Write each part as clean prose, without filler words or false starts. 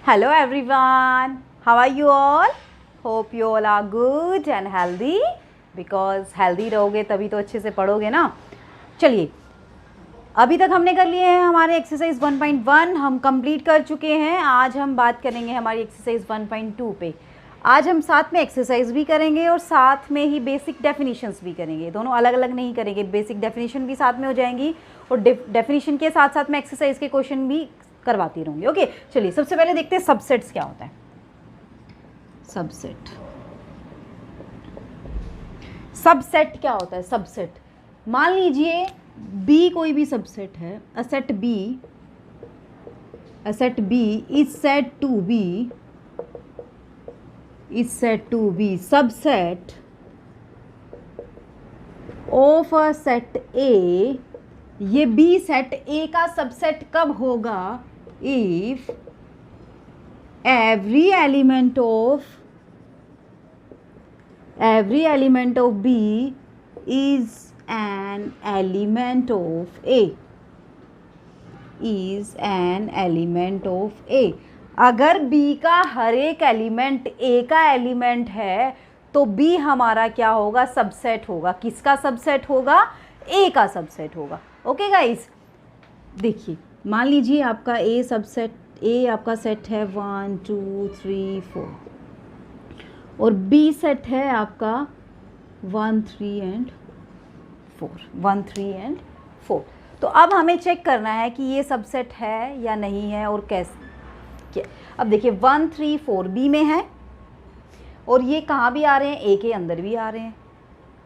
Hello everyone, how are you all? Hope you all are good and healthy because healthy रहोगे तभी तो अच्छे से पढ़ोगे ना। चलिए, अभी तक हमने कर लिए हैं हमारे एक्सरसाइज 1.1 हम कंप्लीट कर चुके हैं। आज हम बात करेंगे हमारी एक्सरसाइज 1.2 पे। आज हम साथ में एक्सरसाइज भी करेंगे और साथ में ही बेसिक डेफिनेशंस भी करेंगे। दोनों अलग अलग नहीं करेंगे, बेसिक डेफिनेशन भी साथ में हो जाएंगी और डेफिनेशन के साथ साथ में एक्सरसाइज के क्वेश्चन भी करवाती रहूँगी। ओके, चलिए सबसे पहले देखते हैं सबसेट्स क्या होता है। सबसेट क्या होता है? सबसेट, मान लीजिए बी कोई भी सबसेट है। A set B is said to be subset of a set A. ये बी सेट ए का सबसेट कब होगा? If every element of B is an element of A. अगर B का हर एक एलिमेंट A का एलिमेंट है तो B हमारा क्या होगा? सबसेट होगा। किसका सबसेट होगा? A का सबसेट होगा। ओके गाइस, देखिए मान लीजिए आपका A आपका सेट है 1 2 3 4 और B सेट है आपका 1 3 एंड 4। तो अब हमें चेक करना है कि ये सबसेट है या नहीं है और कैसे। अब देखिए 1 3 4 B में है और ये कहाँ भी आ रहे हैं? A के अंदर भी आ रहे हैं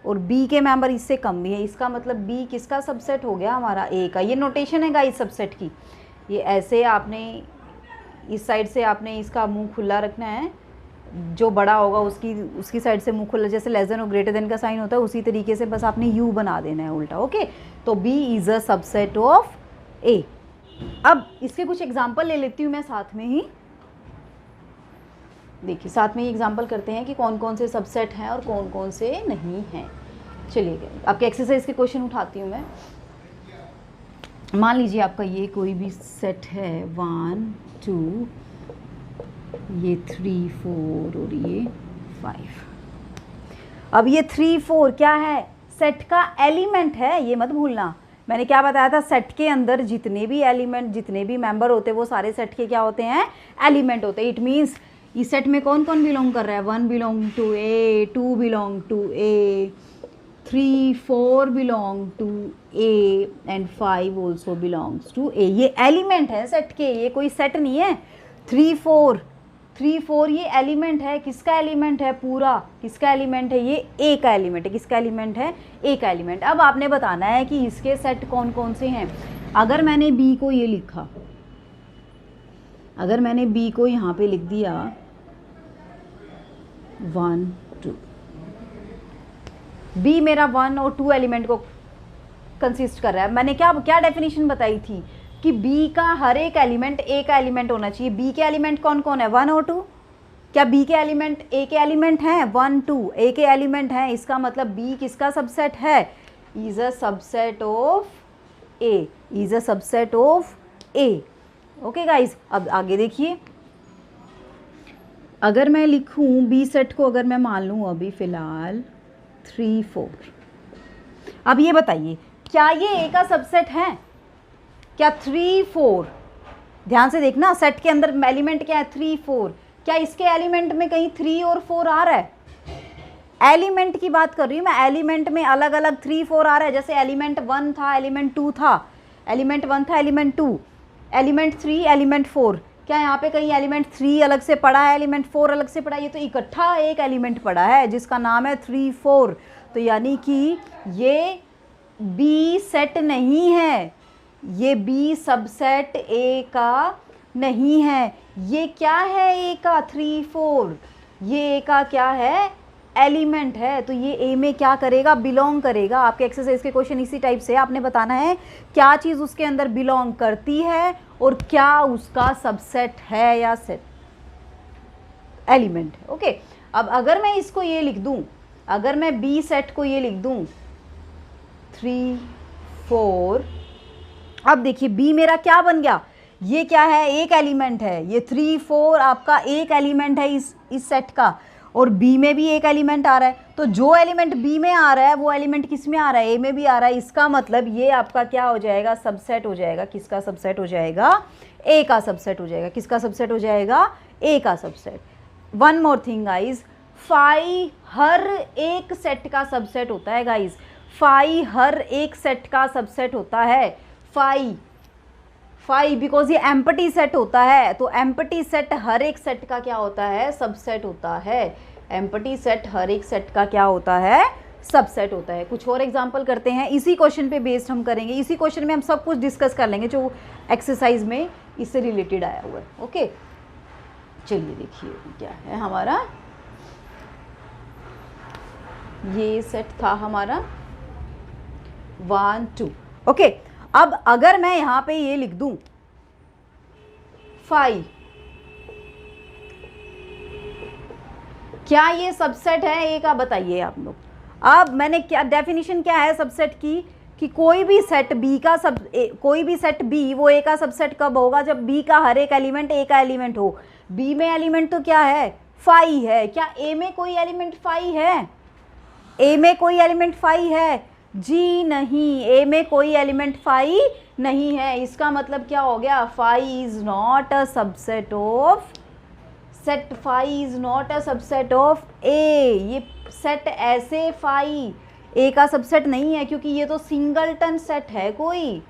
और B के मेंबर इससे कम भी है। इसका मतलब B किसका सबसेट हो गया? हमारा A का। ये नोटेशन है गाइस सबसेट की। ये ऐसे आपने इस साइड से आपने इसका मुंह खुला रखना है, जो बड़ा होगा उसकी साइड से मुंह खुला, जैसे लेस देन और ग्रेटर देन का साइन होता है उसी तरीके से बस आपने U बना देना है उल्टा। ओके, तो B is a subset of A। अब इसके कुछ एग्जांपल ले लेती हूँ मैं साथ में ही। देखिए साथ में ही एग्जांपल करते हैं कि कौन कौन से सबसेट हैं और कौन कौन से नहीं हैं। चलिए आपके एक्सरसाइज के क्वेश्चन उठाती हूँ मैं। मान लीजिए आपका ये कोई भी सेट है 1 2 ये 3 4 और ये 5। अब ये 3 4 क्या है? सेट का एलिमेंट है, ये मत भूलना। मैंने क्या बताया था? सेट के अंदर जितने भी एलिमेंट, जितने भी मेंबर होते हैं वो सारे सेट के क्या होते हैं? एलिमेंट होते हैं। इट मीन्स इस सेट में कौन कौन बिलोंग कर रहा है? 1 belong to A, 2 belong to A, 3 4 belong to A and 5 also belongs to A. ये एलिमेंट है सेट के, ये कोई सेट नहीं है। 3 4 ये एलिमेंट है। किसका एलिमेंट है? पूरा किसका एलिमेंट है? ये ए का एलिमेंट है। किसका एलिमेंट है? ए का एलिमेंट। अब आपने बताना है कि इसके सेट कौन कौन से हैं। अगर मैंने बी को ये लिखा, अगर मैंने बी को यहाँ पे लिख दिया 1 2, बी मेरा 1 और 2 एलिमेंट को कंसिस्ट कर रहा है। मैंने क्या डेफिनेशन बताई थी कि बी का हर एक एलिमेंट ए का एलिमेंट होना चाहिए। बी के एलिमेंट कौन कौन है? 1 और 2। क्या बी के एलिमेंट ए के एलिमेंट हैं? 1 2 ए के एलिमेंट हैं। इसका मतलब बी किसका सबसेट है? Is a subset of A. Okay guys, अब आगे देखिए। अगर मैं लिखूं बी सेट को, अगर मैं मान लूं अभी फिलहाल 3 4, अब ये बताइए क्या ये ए का सबसेट है? क्या 3 4, ध्यान से देखना, सेट के अंदर एलिमेंट क्या है? 3 4। क्या इसके एलिमेंट में कहीं 3 और 4 आ रहा है? एलिमेंट की बात कर रही हूँ मैं। एलिमेंट में अलग अलग 3 4 आ रहा है। जैसे एलिमेंट 1 था, एलिमेंट 2 था, एलिमेंट 1 था, एलिमेंट 2, एलिमेंट 3, एलिमेंट 4। क्या यहाँ पे कहीं एलिमेंट 3 अलग से पड़ा है, एलिमेंट 4 अलग से पड़ा है? ये तो इकट्ठा एक एलिमेंट पड़ा है जिसका नाम है 3 4। तो यानी कि ये बी सेट नहीं है, ये बी सबसेट ए का नहीं है। ये क्या है? ए का 3 4, ये ए का क्या है? एलिमेंट है। तो ये ए में क्या करेगा? बिलोंग करेगा। आपके एक्सरसाइज के क्वेश्चन इसी टाइप से आपने बताना है क्या चीज़ उसके अंदर बिलोंग करती है और क्या उसका सबसेट है या सेट एलिमेंट है। ओके, अब अगर मैं इसको ये लिख दूं, अगर मैं बी सेट को ये लिख दूं 3 4, अब देखिए बी मेरा क्या बन गया? ये क्या है, एक एलिमेंट है, ये 3 4 आपका एक एलिमेंट है इस सेट का, और बी में भी एक एलिमेंट आ रहा है। तो जो एलिमेंट बी में आ रहा है वो एलिमेंट किस में आ रहा है, ए में भी आ रहा है। इसका मतलब ये आपका क्या हो जाएगा, सबसेट हो जाएगा। किसका सबसेट हो जाएगा, ए का सबसेट हो जाएगा। किसका सबसेट हो जाएगा, ए का subset. One more thing guys, phi हर एक सेट का सबसेट होता है गाइज, फाई हर एक सेट का सबसेट होता है। फाई बिकॉज ये एम्प्टी सेट होता है, तो एम्प्टी सेट हर एक सेट का क्या होता है, सबसेट होता है। एम्प्टी सेट हर एक सेट का क्या होता है, सबसेट होता है। कुछ और एग्जांपल करते हैं, इसी क्वेश्चन पे बेस्ड हम करेंगे। इसी क्वेश्चन में हम सब कुछ डिस्कस कर लेंगे जो एक्सरसाइज में इससे रिलेटेड आया हुआ है। ओके, चलिए देखिए क्या है हमारा, ये सेट था हमारा 1 2। ओके, अब अगर मैं यहां पे ये लिख दूं 5, क्या ये सबसेट है ए का, बताइए आप लोग। अब मैंने क्या डेफिनेशन क्या है सबसेट की, कि कोई भी सेट बी का कोई भी सेट बी वो ए का सबसेट कब होगा, जब बी का हर एक एलिमेंट ए का एलिमेंट हो। बी में एलिमेंट तो क्या है, फाई है। क्या ए में कोई एलिमेंट फाई है, ए में कोई एलिमेंट फाई है जी नहीं, ए में कोई एलिमेंट फाई नहीं है। इसका मतलब क्या हो गया, phi is not a subset of set, phi is not a subset of A. ये सेट ऐसे फाई ए का सबसेट नहीं है, क्योंकि ये तो सिंगलटन सेट है, कोई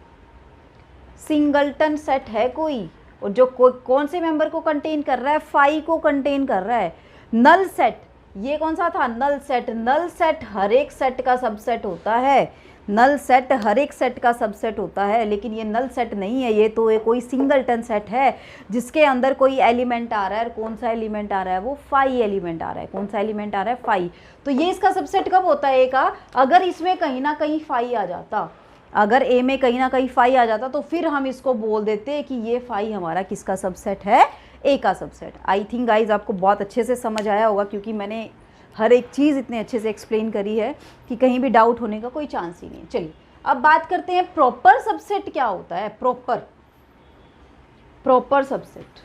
सिंगलटन सेट है कोई, और जो कौन से मेंबर को कंटेन कर रहा है, फाई को कंटेन कर रहा है। नल सेट, ये कौन सा था, नल सेट। नल सेट हर एक सेट का सबसेट होता है, नल सेट हर एक सेट का सबसेट होता है, लेकिन ये नल सेट नहीं है, ये तो कोई सिंगलटन सेट है जिसके अंदर कोई एलिमेंट आ रहा है। कौन सा एलिमेंट आ रहा है, वो फाई एलिमेंट आ रहा है। कौन सा एलिमेंट आ रहा है, फाई। तो ये इसका सबसेट कब होता है, ए का, अगर इसमें कहीं ना कहीं फाई आ जाता, अगर ए में कहीं ना कहीं फाई आ जाता, तो फिर हम इसको बोल देते कि ये फाई हमारा किसका सबसेट है, ए का सबसेट। आई थिंक गाइज आपको बहुत अच्छे से समझ आया होगा, क्योंकि मैंने हर एक चीज़ इतने अच्छे से एक्सप्लेन करी है कि कहीं भी डाउट होने का कोई चांस ही नहीं है। चलिए अब बात करते हैं प्रॉपर सबसेट क्या होता है। प्रॉपर सबसेट,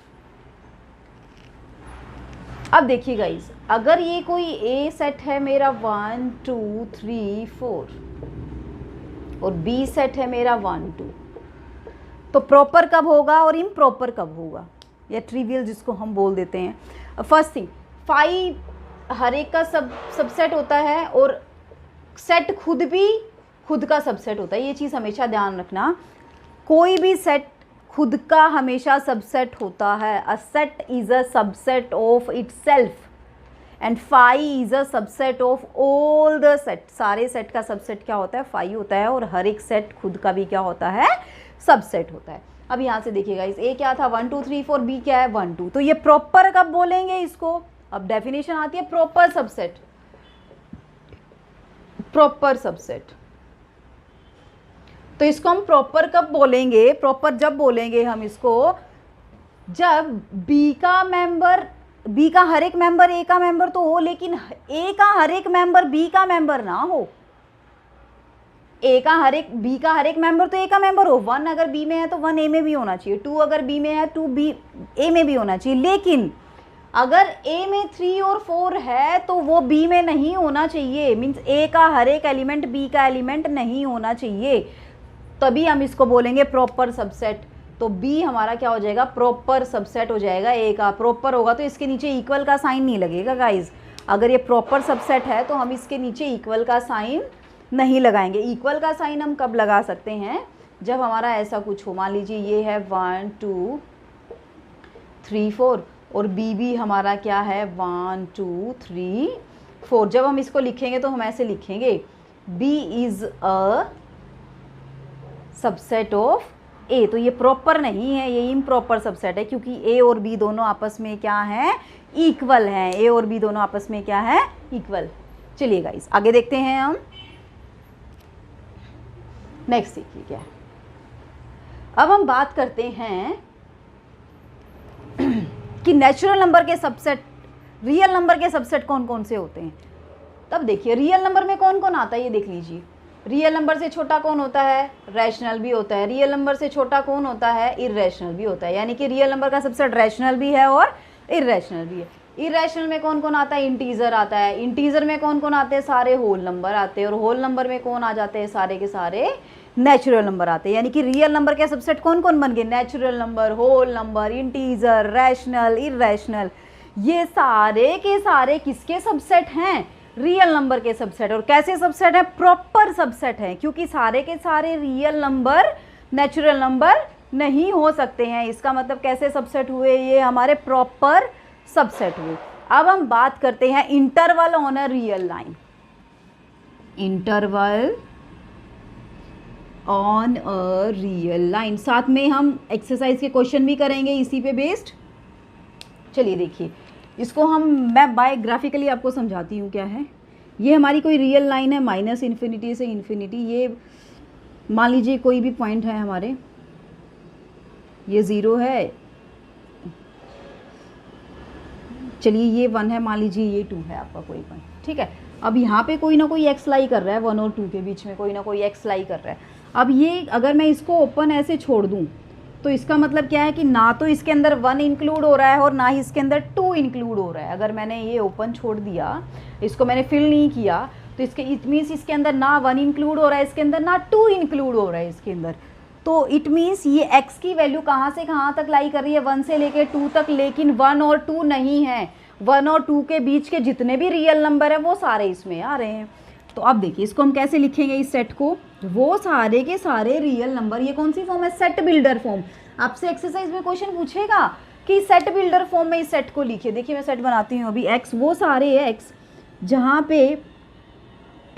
अब देखिए गाइज, अगर ये कोई ए सेट है मेरा 1 2 3 4 और बी सेट है मेरा 1 2, तो प्रॉपर कब होगा और इम्प्रॉपर कब होगा, या ट्रिवियल जिसको हम बोल देते हैं। फर्स्ट थिंग, फाई हर एक का सबसेट होता है, और सेट खुद भी खुद का सबसेट होता है। ये चीज़ हमेशा ध्यान रखना, कोई भी सेट खुद का हमेशा सबसेट होता है। A set is a subset of itself and phi is a subset of all the set. सारे सेट का सबसेट क्या होता है, फाई होता है, और हर एक सेट खुद का भी क्या होता है, सबसेट होता है। अब यहाँ से देखिएगा, इस ए क्या था 1 2 3 4, बी क्या है 1 2, तो ये प्रॉपर कब बोलेंगे इसको। अब डेफिनेशन आती है प्रॉपर सबसेट। प्रॉपर सबसेट, तो इसको हम प्रॉपर कब बोलेंगे, प्रॉपर जब बोलेंगे हम इसको, जब बी का मेंबर, बी का हर एक मेंबर ए का मेंबर तो हो, लेकिन ए का हर एक मेंबर बी का मेंबर ना हो। ए का हर एक, बी का हर एक मेंबर तो ए का मेंबर हो। 1 अगर बी में है तो 1 ए में भी होना चाहिए, 2 अगर बी में है 2 बी ए में भी होना चाहिए। लेकिन अगर ए में 3 और 4 है तो वो बी में नहीं होना चाहिए। मीन्स ए का हर एक एलिमेंट बी का एलिमेंट नहीं होना चाहिए, तभी हम इसको बोलेंगे प्रॉपर सबसेट। तो बी हमारा क्या हो जाएगा, प्रॉपर सबसेट हो जाएगा। ए का प्रॉपर होगा तो इसके नीचे इक्वल का साइन नहीं लगेगा गाइज। अगर ये प्रॉपर सबसेट है तो हम इसके नीचे इक्वल का साइन नहीं लगाएंगे। इक्वल का साइन हम कब लगा सकते हैं, जब हमारा ऐसा कुछ हो। मान लीजिए ये है 1 2 3 4 और बी भी हमारा क्या है 1 2 3 4। जब हम इसको लिखेंगे तो हम ऐसे लिखेंगे, B is a subset of A. तो ये प्रॉपर नहीं है, ये इम्प्रॉपर सबसेट है, क्योंकि ए और बी दोनों आपस में क्या है, इक्वल हैं। ए और बी दोनों आपस में क्या है, इक्वल। चलिए गाइस आगे देखते हैं हम। नेक्स्ट देखिए क्या है, अब हम बात करते हैं कि नेचुरल नंबर के सबसेट, रियल नंबर के सबसेट कौन कौन से होते हैं। तब देखिए रियल नंबर में कौन कौन आता है, ये देख लीजिए। रियल नंबर से छोटा कौन होता है? रैशनल भी होता है। रियल नंबर से छोटा कौन होता है? इर्रेशनल भी होता है। यानी कि रियल नंबर का सबसेट रैशनल भी है और इर्रेशनल भी है। इरेशनल में कौन कौन आता है? इंटीजर आता है। इंटीजर में कौन कौन आते हैं? सारे होल नंबर आते हैं। और होल नंबर में कौन आ जाते हैं? सारे के सारे नेचुरल नंबर आते हैं। यानी कि रियल नंबर के सबसेट कौन कौन बन गए? Natural number, whole number, integer, rational, irrational. ये सारे के सारे किसके सबसेट हैं? रियल नंबर के सबसेट। और कैसे सबसेट है? प्रॉपर सबसेट है, क्योंकि सारे के सारे रियल नंबर नेचुरल नंबर नहीं हो सकते हैं। इसका मतलब कैसे सबसेट हुए? ये हमारे प्रॉपर सबसेट हुए। अब हम बात करते हैं interval on a real line. Interval on a real line, साथ में हम एक्सरसाइज के क्वेश्चन भी करेंगे इसी पे बेस्ड। चलिए देखिए, इसको मैं बाय ग्राफिकली आपको समझाती हूँ क्या है। ये हमारी कोई रियल लाइन है माइनस इन्फिनिटी से इन्फिनिटी। ये मान लीजिए कोई भी पॉइंट है हमारे, ये 0 है, चलिए ये 1 है, मान लीजिए ये 2 है आपका कोई पॉइंट, ठीक है। अब यहाँ पे कोई ना कोई एक्स लाई कर रहा है, 1 और 2 के बीच में कोई ना कोई एक्स लाई कर रहा है। अब ये अगर मैं इसको ओपन ऐसे छोड़ दूँ तो इसका मतलब क्या है कि ना तो इसके अंदर 1 इंक्लूड हो रहा है और ना ही इसके अंदर 2 इंक्लूड हो रहा है। अगर मैंने ये ओपन छोड़ दिया, इसको मैंने फिल नहीं किया, तो इसके इट मीन्स इसके अंदर ना 1 इंक्लूड हो रहा है, इसके अंदर ना 2 इंक्लूड हो रहा है इसके अंदर। तो इट मीन्स ये x की वैल्यू कहाँ से कहाँ तक लाई कर रही है? 1 से लेके 2 तक, लेकिन 1 और 2 नहीं है। 1 और 2 के बीच के जितने भी रियल नंबर है वो सारे इसमें आ रहे हैं। तो अब देखिए इसको हम कैसे लिखेंगे इस सेट को? वो सारे के सारे रियल नंबर, ये कौन सी फॉर्म है? Set builder form. आपसे एक्सरसाइज में क्वेश्चन पूछेगा कि सेट बिल्डर फॉर्म में इस सेट को लिखिए। देखिए मैं सेट बनाती हूँ अभी। x वो सारे है x जहाँ पे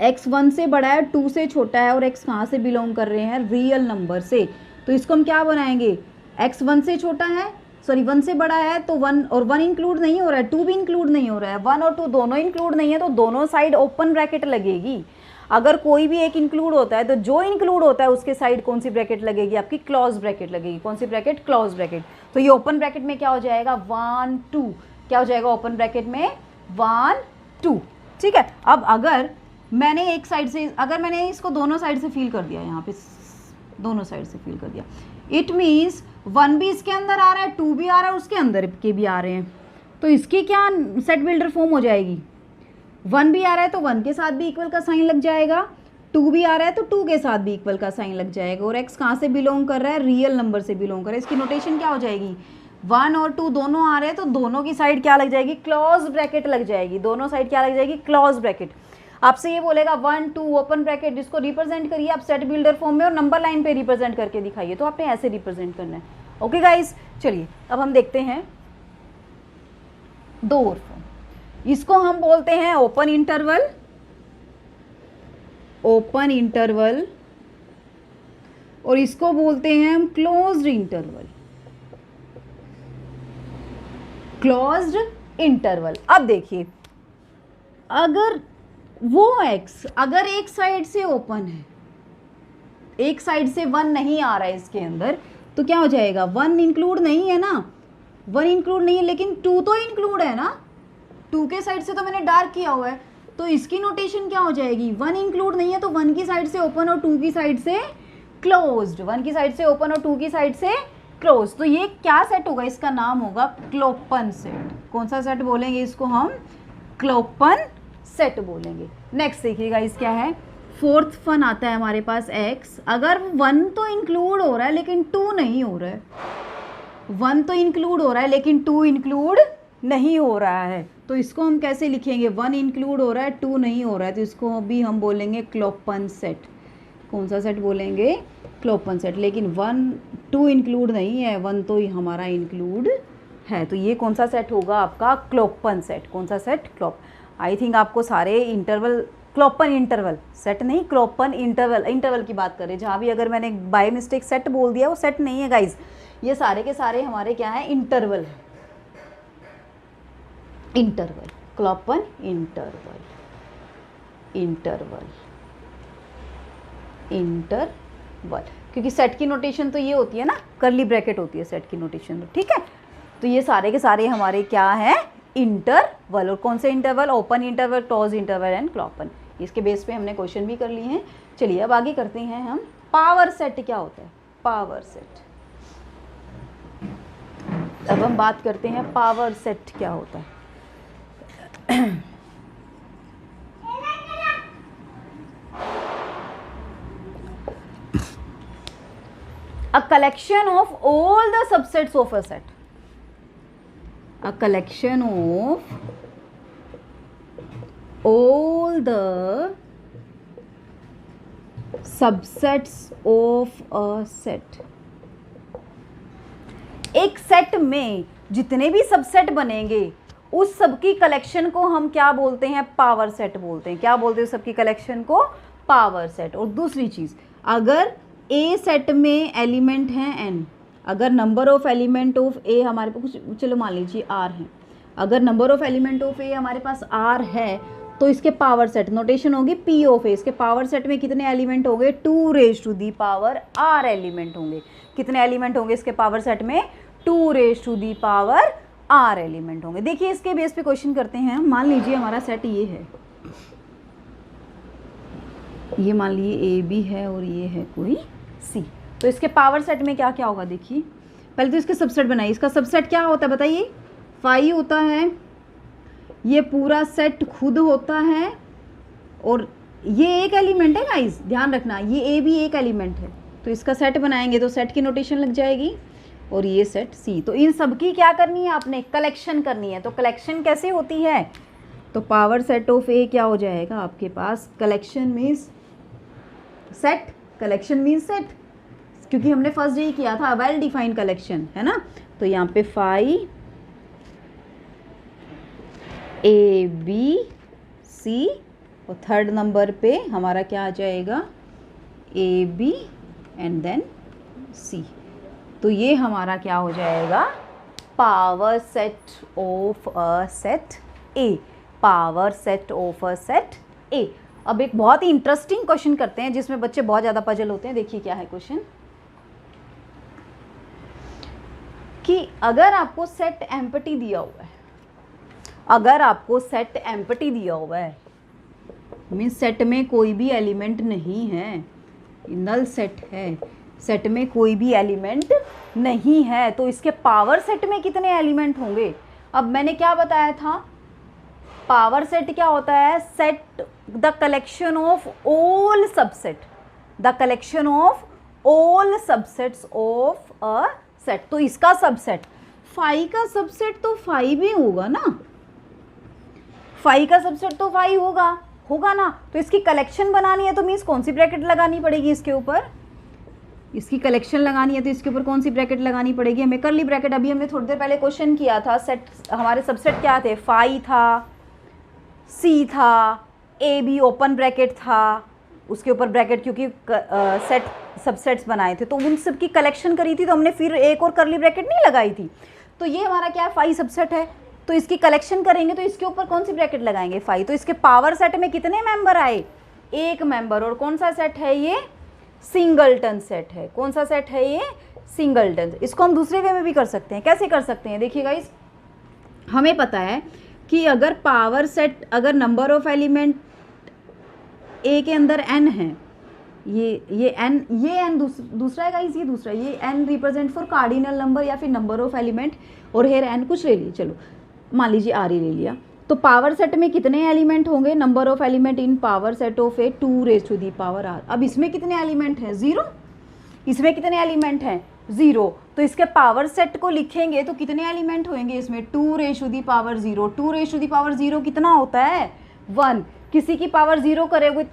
x 1 से बड़ा है, 2 से छोटा है, और x कहाँ से बिलोंग कर रहे हैं? रियल नंबर से। तो इसको हम क्या बनाएंगे? x 1 से छोटा है, सॉरी 1 से बड़ा है तो 1, और 1 इंक्लूड नहीं हो रहा है, 2 भी इंक्लूड नहीं हो रहा है, 1 और 2 दोनों इंक्लूड नहीं है, तो दोनों साइड ओपन ब्रैकेट लगेगी। अगर कोई भी एक इंक्लूड होता है तो जो इंक्लूड होता है उसके साइड कौन सी ब्रैकेट लगेगी? आपकी क्लोज ब्रैकेट लगेगी। कौन सी ब्रैकेट? Close bracket. तो ये ओपन ब्रैकेट में क्या हो जाएगा? 1 2। क्या हो जाएगा ओपन ब्रैकेट में? 1 2, ठीक है। अब अगर मैंने एक साइड से, अगर मैंने इसको दोनों साइड से फिल कर दिया, यहाँ पे दोनों साइड से फिल कर दिया, इट मीन्स 1 भी इसके अंदर आ रहा है, 2 भी आ रहा है, उसके अंदर के भी आ रहे हैं, तो इसकी क्या सेट बिल्डर फॉर्म हो जाएगी? 1 भी आ रहा है तो 1 के साथ भी इक्वल का साइन लग जाएगा, 2 भी आ रहा है तो 2 के साथ भी इक्वल का साइन लग जाएगा, और x कहाँ से बिलोंग कर रहा है? रियल नंबर से बिलोंग कर रहा है। इसकी नोटेशन क्या हो जाएगी? 1 और 2 दोनों आ रहे हैं तो दोनों की साइड क्या लग जाएगी? क्लोज ब्रैकेट लग जाएगी। दोनों साइड क्या लग जाएगी? Close bracket. आपसे ये बोलेगा 1 2 ओपन ब्रैकेट, जिसको रिप्रेजेंट करिए आप सेट बिल्डर फॉर्म में और नंबर लाइन पे रिप्रेजेंट करके दिखाइए। तो आपने ऐसे रिप्रेजेंट करना है। ओके गाइस, चलिए अब हम देखते हैं दो और फॉर्म। इसको हम बोलते हैं ओपन इंटरवल, ओपन इंटरवल, और इसको बोलते हैं हम क्लोज्ड इंटरवल, क्लोज्ड इंटरवल। अब देखिए, अगर वो x अगर एक साइड से ओपन है, एक साइड से 1 नहीं आ रहा है इसके अंदर, तो क्या हो जाएगा? 1 इंक्लूड नहीं है ना, 1 इंक्लूड नहीं है, लेकिन 2 तो इंक्लूड है ना, 2 के साइड से तो मैंने डार्क किया हुआ है, तो इसकी नोटेशन क्या हो जाएगी? 1 इंक्लूड नहीं है तो 1 की साइड से ओपन और 2 की साइड से क्लोज्ड, 1 की साइड से ओपन और 2 की साइड से क्लोज। तो ये क्या सेट होगा? इसका नाम होगा क्लोपन सेट। कौन सा सेट बोलेंगे इसको हम? क्लोपन सेट बोलेंगे। नेक्स्ट देखिएगा इस क्या है, फोर्थ वन आता है हमारे पास x। अगर 1 तो इंक्लूड हो रहा है लेकिन 2 नहीं हो रहा है, 1 तो इंक्लूड हो रहा है लेकिन 2 इंक्लूड नहीं हो रहा है, तो इसको हम कैसे लिखेंगे? 1 इंक्लूड हो रहा है, 2 नहीं हो रहा है, तो इसको भी हम बोलेंगे क्लोपन सेट। कौन सा सेट बोलेंगे? क्लोपन सेट। लेकिन 1 2 इंक्लूड नहीं है, 1 तो ही हमारा इंक्लूड है, तो ये कौन सा सेट होगा? आपका क्लोपन सेट। कौन सा सेट? क्लोप। आई थिंक आपको सारे इंटरवल, क्लोपन इंटरवल सेट नहीं, क्लोपन इंटरवल, इंटरवल की बात करें, जहाँ भी अगर मैंने बाय मिस्टेक सेट बोल दिया वो सेट नहीं है गाइज, ये सारे के सारे हमारे क्या है? इंटरवल है। इंटरवल, क्लोपन इंटरवल, इंटरवल, इंटरवल, क्योंकि सेट की नोटेशन तो ये होती है ना, करली ब्रैकेट होती है सेट की नोटेशन, तो ठीक है। तो ये सारे के सारे हमारे क्या है? इंटरवल। और कौन से interval? Open interval, close interval and clopen. इसके बेस पे हमने क्वेश्चन भी कर लिए हैं, चलिए अब आगे करते हैं हम, पावर सेट क्या होता है, पावर सेट। अब हम बात करते हैं पावर सेट क्या होता है। A collection of all the subsets of a set. A collection of all the subsets of a set. एक सेट में जितने भी सबसेट बनेंगे उस सब की कलेक्शन को हम क्या बोलते हैं, पावर सेट बोलते हैं। क्या बोलते हैं सबकी कलेक्शन को, पावर सेट। और दूसरी चीज, अगर ए सेट में एलिमेंट हैं n, अगर number of element of A हमारे पास कुछ, चलो मान लीजिए r है, अगर number of element of A हमारे पास r है तो इसके पावर सेट नोटेशन होगी p ऑफ ए। इसके पावर सेट में कितने एलिमेंट होंगे, 2 raise to the power r element होंगे। कितने एलिमेंट होंगे इसके पावर सेट में, 2 raise to the power r element होंगे। देखिए इसके बेस पे क्वेश्चन करते हैं। मान लीजिए हमारा सेट ये है, ये मान लीजिए ए बी है और ये है कोई सी, तो इसके पावर सेट में क्या क्या होगा। देखिए पहले तो इसके सबसेट बनाइए। इसका सबसेट क्या होता है बताइए, 5 होता है, ये पूरा सेट खुद होता है, और ये एक एलिमेंट है गाइस, ध्यान रखना, ये ए भी एक एलिमेंट है। तो इसका सेट बनाएंगे तो सेट की नोटेशन लग जाएगी, और ये सेट सी। तो इन सब की क्या करनी है आपने, कलेक्शन करनी है। तो कलेक्शन कैसे होती है, तो पावर सेट ऑफ ए क्या हो जाएगा आपके पास, collection means set, collection means set, क्योंकि हमने फर्स्ट यही किया था, वेल डिफाइंड कलेक्शन है ना। तो यहाँ पे 5 ए बी सी, और थर्ड नंबर पे हमारा क्या आ जाएगा, ए बी एंड देन सी। तो ये हमारा क्या हो जाएगा, power set of a set A, power set of a set ए। अब एक बहुत ही इंटरेस्टिंग क्वेश्चन करते हैं जिसमें बच्चे बहुत ज़्यादा पजल होते हैं। देखिए क्या है क्वेश्चन, कि अगर आपको सेट एम्प्टी दिया हुआ है, अगर आपको सेट एम्प्टी दिया हुआ है, मीन्स सेट में कोई भी एलिमेंट नहीं है, नल सेट है, सेट में कोई भी एलिमेंट नहीं है, तो इसके पावर सेट में कितने एलिमेंट होंगे। अब मैंने क्या बताया था, पावर सेट क्या होता है, set the collection of all subset, the collection of all subsets of a set. तो इसका सबसेट 5 का सबसेट तो 5 ही होगा ना, 5 का सबसेट तो 5 होगा ना। तो इसकी कलेक्शन बनानी है तो मीन्स कौन सी ब्रैकेट लगानी पड़ेगी इसके ऊपर, इसकी कलेक्शन लगानी है तो इसके ऊपर कौन सी ब्रैकेट लगानी पड़ेगी हमें, करली ब्रैकेट। अभी हमने थोड़ी देर पहले क्वेश्चन किया था, सेट हमारे सबसेट क्या थे, 5 था, सी था, ए बी ओपन ब्रैकेट था, उसके ऊपर ब्रैकेट, क्योंकि सेट सबसेट्स बनाए थे तो उन सब की कलेक्शन करी थी, तो हमने फिर एक और करली ब्रैकेट नहीं लगाई थी। तो ये हमारा क्या है, 5 सबसेट है, तो इसकी कलेक्शन करेंगे तो इसके ऊपर कौन सी ब्रैकेट लगाएंगे, 5। तो इसके पावर सेट में कितने मेंबर आए, एक मेंबर। और कौन सा सेट है ये, सिंगलटन सेट है। कौन सा सेट है ये, सिंगलटन। इसको हम दूसरे वे में भी कर सकते हैं। कैसे कर सकते हैं, देखिए गाइस, हमें पता है कि अगर पावर सेट, अगर नंबर ऑफ एलिमेंट ए के अंदर n है, ये n दूसरा है गाइस, ये दूसरा, ये n represent for cardinal number या फिर नंबर ऑफ एलिमेंट, और हेयर n कुछ ले लिए, चलो मान लीजिए r ही ले लिया। तो पावर सेट में कितने एलिमेंट होंगे, number of element in power set of A 2 raise to the power r। अब इसमें कितने एलिमेंट हैं, 0। इसमें कितने एलिमेंट हैं, 0। तो इसके पावर सेट को लिखेंगे तो कितने एलिमेंट होंगे इसमें, 2 raise to the power 0। 2 raise to the power 0 कितना होता है, 1। किसी की पावर 0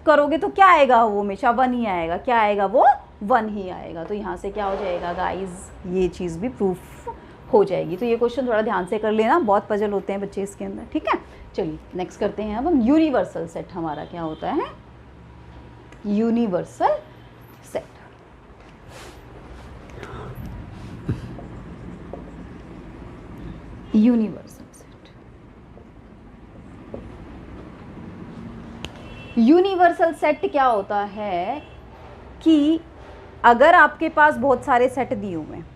करोगे तो क्या आएगा, वो हमेशा 1 ही आएगा। क्या आएगा, वो 1 ही आएगा। तो यहाँ से क्या हो जाएगा गाइज, ये चीज़ भी प्रूफ हो जाएगी। तो ये क्वेश्चन थोड़ा ध्यान से कर लेना, बहुत पजल होते हैं बच्चे इसके अंदर, ठीक है। चलिए नेक्स्ट करते हैं अब हम, यूनिवर्सल सेट हमारा क्या होता है, universal set. Universal set, universal set क्या होता है कि अगर आपके पास बहुत सारे सेट दिए हुए हैं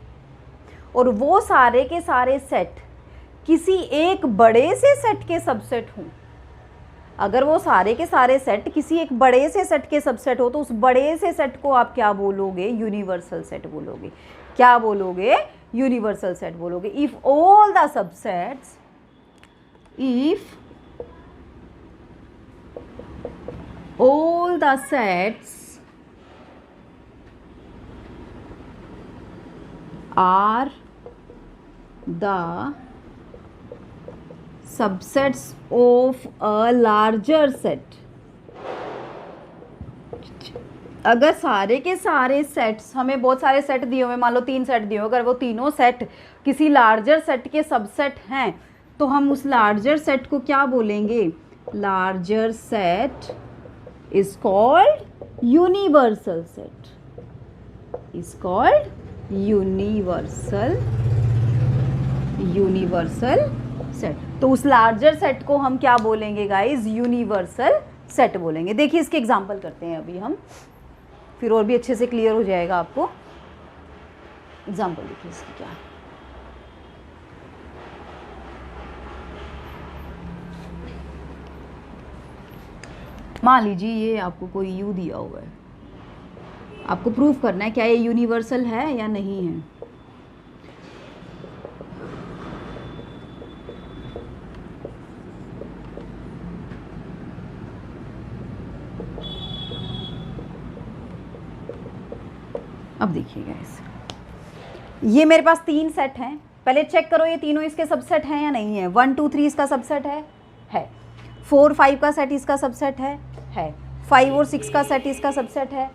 और वो सारे के सारे सेट किसी एक बड़े से सेट के सबसेट हों, अगर वो सारे के सारे सेट किसी एक बड़े से सेट के सबसेट हो तो उस बड़े से सेट को आप क्या बोलोगे? यूनिवर्सल सेट बोलोगे। क्या बोलोगे? यूनिवर्सल सेट बोलोगे। If all the subsets, if all the sets are the subsets of a larger set, अगर सारे के सारे सेट्स, हमें बहुत सारे सेट दिए हुए, मान लो 3 सेट दिए हुए, अगर वो तीनों सेट किसी लार्जर सेट के सबसेट हैं तो हम उस लार्जर सेट को क्या बोलेंगे? Larger set is called universal set, is called universal set। तो उस लार्जर सेट को हम क्या बोलेंगे गाइस? यूनिवर्सल सेट बोलेंगे। देखिए इसके एग्जांपल करते हैं अभी हम, फिर और भी अच्छे से क्लियर हो जाएगा आपको। एग्जांपल देखिए इसकी क्या है। मान लीजिए ये आपको कोई यू दिया हुआ है, आपको प्रूफ करना है क्या ये यूनिवर्सल है या नहीं है। अब देखिएगा इसे, ये मेरे पास 3 सेट हैं, पहले चेक करो ये तीनों इसके सबसेट हैं या नहीं है। 1 2 3 इसका सबसेट है। 4 5 का सेट इसका सबसेट है। 5 और 6 का सेट इसका सबसेट है।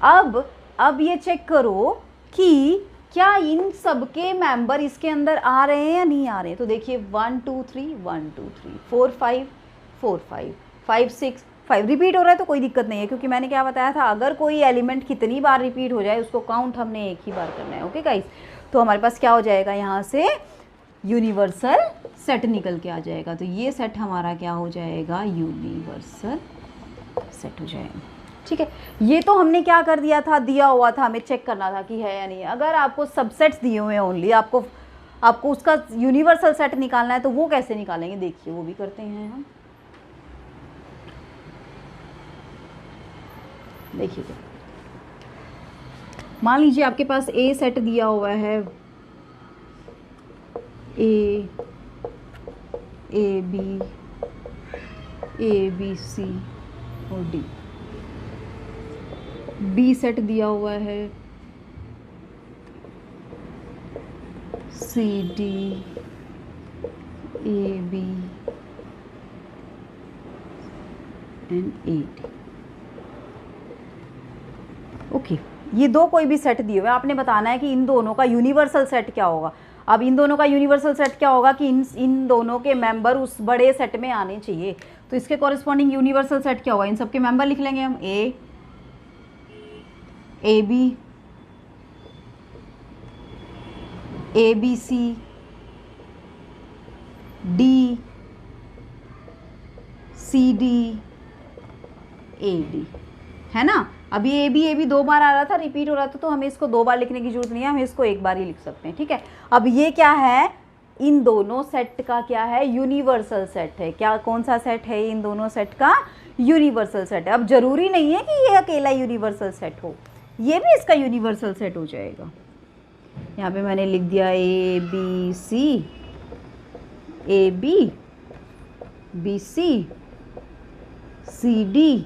अब ये चेक करो कि क्या इन सबके मेंबर इसके अंदर आ रहे हैं या नहीं आ रहे हैं। तो देखिए 1 2 3 1 2 3 4 5 4 5 5 6 5 रिपीट हो रहा है तो कोई दिक्कत नहीं है, क्योंकि मैंने क्या बताया था, अगर कोई एलिमेंट कितनी बार रिपीट हो जाए उसको काउंट हमने एक ही बार करना है। ओके गाइस, तो हमारे पास क्या हो जाएगा, यहाँ से यूनिवर्सल सेट निकल के आ जाएगा। तो ये सेट हमारा क्या हो जाएगा? यूनिवर्सल सेट हो जाएगा। ठीक है, ये तो हमने क्या कर दिया था, दिया हुआ था, हमें चेक करना था कि है या नहीं है। अगर आपको सबसेट्स दिए हुए हैं ओनली, आपको उसका यूनिवर्सल सेट निकालना है तो वो कैसे निकालेंगे, देखिए वो भी करते हैं हम। देखिए तो मान लीजिए आपके पास ए सेट दिया हुआ है, ए बी सी और डी। बी सेट दिया हुआ है C D A B and A D. Okay, ये दो कोई भी सेट दिए हुए, आपने बताना है कि इन दोनों का यूनिवर्सल सेट क्या होगा। अब इन दोनों का यूनिवर्सल सेट क्या होगा कि इन दोनों के मेंबर उस बड़े सेट में आने चाहिए। तो इसके कॉरेस्पॉन्डिंग यूनिवर्सल सेट क्या होगा, इन सबके मेंबर लिख लेंगे हम, A B C D C D A D, है ना। अभी ए बी 2 बार आ रहा था, रिपीट हो रहा था, तो हमें इसको 2 बार लिखने की जरूरत नहीं है, हम इसको 1 बार ही लिख सकते हैं। ठीक है, अब ये क्या है, इन दोनों सेट का क्या है, यूनिवर्सल सेट है। क्या, कौन सा सेट है, इन दोनों सेट का यूनिवर्सल सेट है। अब जरूरी नहीं है कि ये अकेला यूनिवर्सल सेट हो, ये भी इसका यूनिवर्सल सेट हो जाएगा। यहाँ पे मैंने लिख दिया A B C C D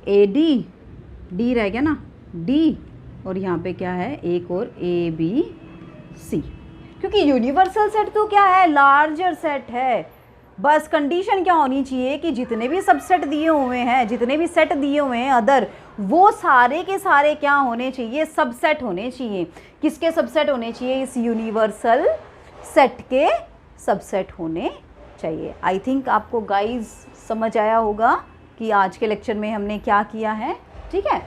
A D रह गया ना, डी, और यहाँ पे क्या है, एक और ए बी सी। क्योंकि यूनिवर्सल सेट तो क्या है, लार्जर सेट है। बस कंडीशन क्या होनी चाहिए कि जितने भी सबसेट दिए हुए हैं, जितने भी सेट दिए हुए हैं अदर, वो सारे के सारे क्या होने चाहिए, सबसेट होने चाहिए। किसके सबसेट होने चाहिए, इस यूनिवर्सल सेट के सबसेट होने चाहिए। आई थिंक आपको गाइज समझ आया होगा कि आज के लेक्चर में हमने क्या किया है। ठीक है,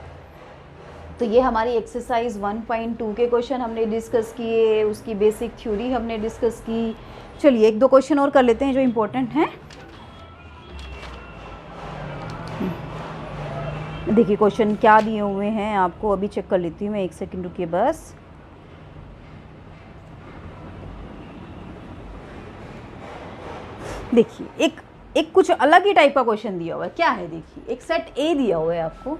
तो ये हमारी एक्सरसाइज 1.2 के क्वेश्चन हमने डिस्कस किए, उसकी बेसिक थ्योरी हमने डिस्कस की। चलिए 1-2 क्वेश्चन और कर लेते हैं जो इम्पोर्टेंट हैं। देखिए क्वेश्चन क्या दिए हुए हैं आपको, अभी चेक कर लेती हूँ मैं, 1 सेकंड रुकिए बस। देखिए एक कुछ अलग ही टाइप का क्वेश्चन दिया हुआ है। क्या है देखिए, एक सेट ए दिया हुआ है आपको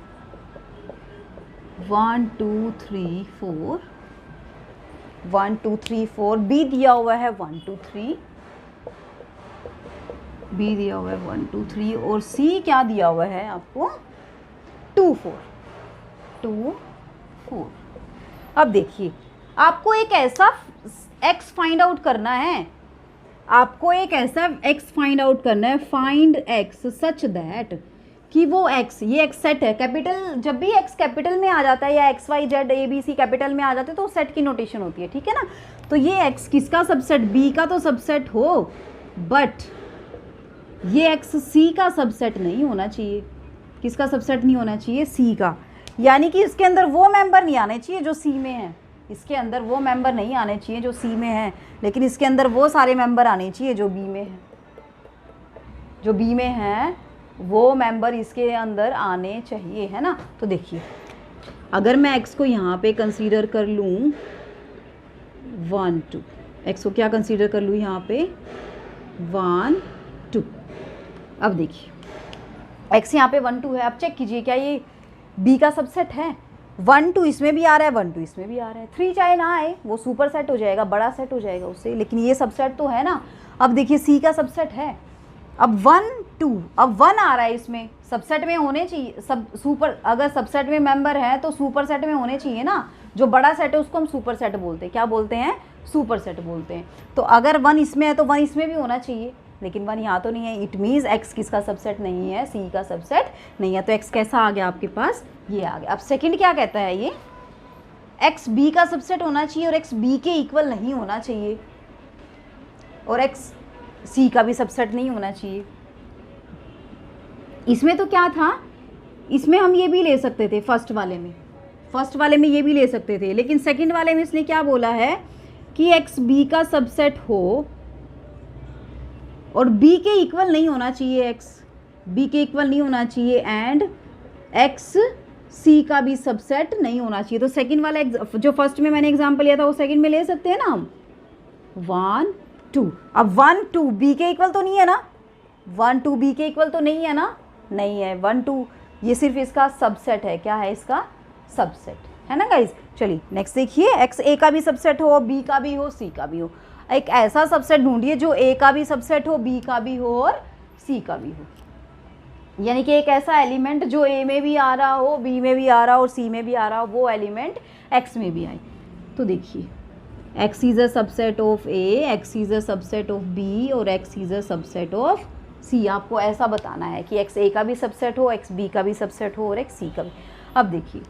1 2 3 4, 1 2 3 4, बी दिया हुआ है 1 2 3, बी दिया हुआ है 1 2 3, और सी क्या दिया हुआ है आपको 2 4 2 4। अब देखिए आपको एक ऐसा x फाइंड आउट करना है, आपको एक ऐसा x फाइंड आउट करना है, फाइंड x सच दैट कि वो x, ये एक सेट है कैपिटल, जब भी x कैपिटल में आ जाता है या x y z a b c capital में आ जाते हैं तो सेट की नोटेशन होती है, ठीक है ना। तो ये x किसका सबसेट, b का तो सबसेट हो, बट ये x c का सबसेट नहीं होना चाहिए। किसका सबसेट नहीं होना चाहिए, c का, यानी कि इसके अंदर वो मेंबर नहीं आने चाहिए जो c में है, इसके अंदर वो मेंबर नहीं आने चाहिए जो सी में है, लेकिन इसके अंदर वो सारे मेंबर आने चाहिए जो बी में है, जो बी में है वो मेंबर इसके अंदर आने चाहिए, है ना। तो देखिए अगर मैं x को यहाँ पे कंसीडर कर लूँ 1 2, x को क्या कंसीडर कर लूँ यहाँ पे 1 2। अब देखिए x यहाँ पे 1 2 है, अब चेक कीजिए क्या ये b का सबसेट है। 1 2 इसमें भी आ रहा है, 1 2 इसमें भी आ रहा है, 3 चाहे ना आए वो सुपर सेट हो जाएगा, बड़ा सेट हो जाएगा उससे, लेकिन ये सबसेट तो है ना। अब देखिए सी का सबसेट है, अब 1 2, अब 1 आ रहा है, इसमें सबसेट में होने चाहिए, सब सुपर, अगर सबसेट में मेंबर है तो सुपर सेट में होने चाहिए ना, जो बड़ा सेट है उसको हम सुपर सेट बोलते हैं, क्या बोलते हैं, सुपर सेट बोलते हैं। तो अगर 1 इसमें है तो 1 इसमें भी होना चाहिए, लेकिन 1 यहाँ तो नहीं है, इट मीन्स x किसका सबसेट नहीं है, c का सबसेट नहीं है, तो x कैसा आ गया आपके पास, ये आ गया। अब सेकंड क्या कहता है, ये x b का सबसेट होना चाहिए और x b के इक्वल नहीं होना चाहिए, और x c का भी सबसेट नहीं होना चाहिए। इसमें तो क्या था, इसमें हम ये भी ले सकते थे, फर्स्ट वाले में ये भी ले सकते थे, लेकिन सेकंड वाले में इसने क्या बोला है कि x b का सबसेट हो और b के इक्वल नहीं होना चाहिए, x b के इक्वल नहीं होना चाहिए, एंड x c का भी सबसेट नहीं होना चाहिए। तो सेकंड वाला जो फर्स्ट में मैंने एग्जांपल लिया था वो सेकंड में ले सकते हैं ना हम, 1 2। अब 1 2 b के इक्वल तो नहीं है ना, 1 2 b के इक्वल तो नहीं है ना, नहीं है, 1 2 ये सिर्फ इसका सबसेट है, क्या है, इसका सबसेट है ना गाइज। चलिए नेक्स्ट देखिए, x a का भी सबसेट हो, b का भी हो, c का भी हो, एक ऐसा सबसेट ढूंढिए जो a का भी सबसेट हो, b का भी हो और c का भी हो, यानी कि एक ऐसा एलिमेंट जो a में भी आ रहा हो, b में भी आ रहा हो और c में भी आ रहा हो, वो एलिमेंट x में भी आए। तो देखिए x is a subset of a, x is a subset of b और x is a subset of c। आपको ऐसा बताना है कि x a का भी सबसेट हो, x b का भी सबसेट हो और x c का भी। अब देखिए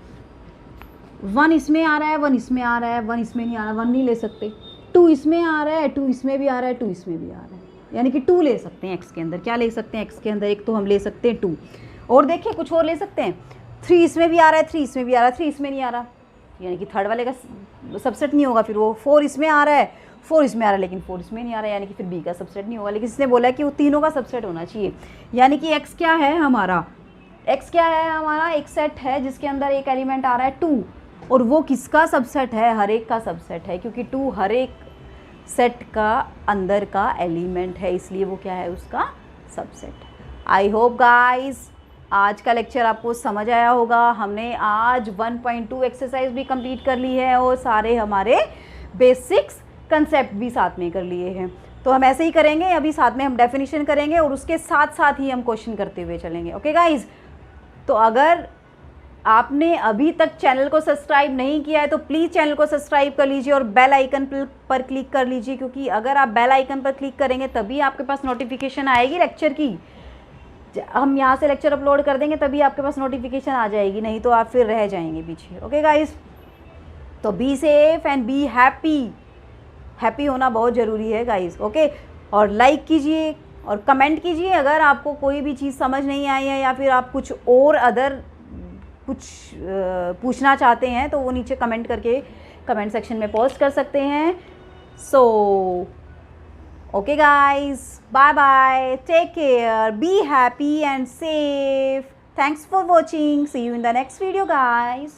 1 इसमें आ रहा है, 1 इसमें आ रहा है, 1 इसमें नहीं आ रहा, 1 नहीं ले सकते, 2 इसमें आ रहा है, 2 इसमें भी आ रहा है, 2 इसमें भी आ रहा है, यानी कि 2 ले सकते हैं x के अंदर। क्या ले सकते हैं x के अंदर, एक तो हम ले सकते हैं 2, और देखिए कुछ और ले सकते हैं, 3 इसमें भी आ रहा है, 3 इसमें भी आ रहा है, 3 इसमें नहीं आ रहा, यानी कि थर्ड वाले का सबसेट नहीं होगा, फिर वो 4 इसमें आ रहा है, 4 इसमें आ रहा है, लेकिन 4 इसमें नहीं आ रहा है, यानी कि फिर b का सबसेट नहीं होगा। लेकिन इसने बोला कि वो तीनों का सबसेट होना चाहिए, यानी कि x क्या है हमारा, x क्या है हमारा, एक सेट है जिसके अंदर एक एलिमेंट आ रहा है 2, और वो किसका सबसेट है, हर एक का सबसेट है, क्योंकि 2 हर एक सेट का अंदर का एलिमेंट है, इसलिए वो क्या है, उसका सबसेट। आई होप गाइस आज का लेक्चर आपको समझ आया होगा। हमने आज 1.2 एक्सरसाइज भी कंप्लीट कर ली है और सारे हमारे बेसिक्स कंसेप्ट भी साथ में कर लिए हैं। तो हम ऐसे ही करेंगे, अभी साथ में हम डेफिनेशन करेंगे और उसके साथ साथ ही हम क्वेश्चन करते हुए चलेंगे। ओके गाइज, तो अगर आपने अभी तक चैनल को सब्सक्राइब नहीं किया है तो प्लीज़ चैनल को सब्सक्राइब कर लीजिए और बेल आइकन पर क्लिक कर लीजिए, क्योंकि अगर आप बेल आइकन पर क्लिक करेंगे तभी आपके पास नोटिफिकेशन आएगी लेक्चर की। हम यहाँ से लेक्चर अपलोड कर देंगे तभी आपके पास नोटिफिकेशन आ जाएगी, नहीं तो आप फिर रह जाएंगे पीछे। ओके गाइस, तो be safe and be happy. Happy होना बहुत ज़रूरी है गाइस। ओके, और लाइक कीजिए और कमेंट कीजिए अगर आपको कोई भी चीज़ समझ नहीं आई है या फिर आप कुछ और अदर कुछ पूछना चाहते हैं तो वो नीचे कमेंट करके कमेंट सेक्शन में पोस्ट कर सकते हैं। So okay guys, bye bye, take care, be happy and safe. Thanks for watching, see you in the next video guys.